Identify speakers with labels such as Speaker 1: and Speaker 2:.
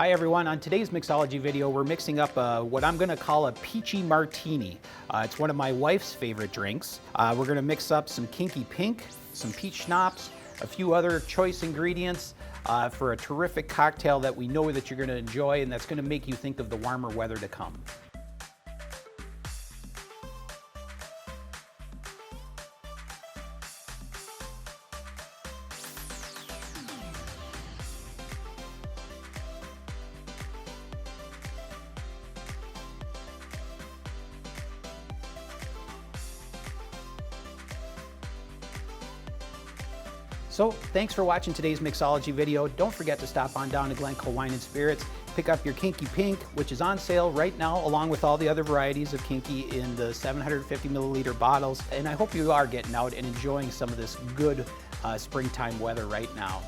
Speaker 1: Hi everyone, on today's Mixology video we're mixing up what I'm going to call a Peachy Martini. It's one of my wife's favorite drinks. We're going to mix up some Kinky Pink, some peach schnapps, a few other choice ingredients for a terrific cocktail that we know that you're going to enjoy and that's going to make you think of the warmer weather to come. So thanks for watching today's Mixology video. Don't forget to stop on down to Glencoe Wine and Spirits. Pick up your Kinky Pink, which is on sale right now, along with all the other varieties of Kinky in the 750 milliliter bottles. And I hope you are getting out and enjoying some of this good springtime weather right now.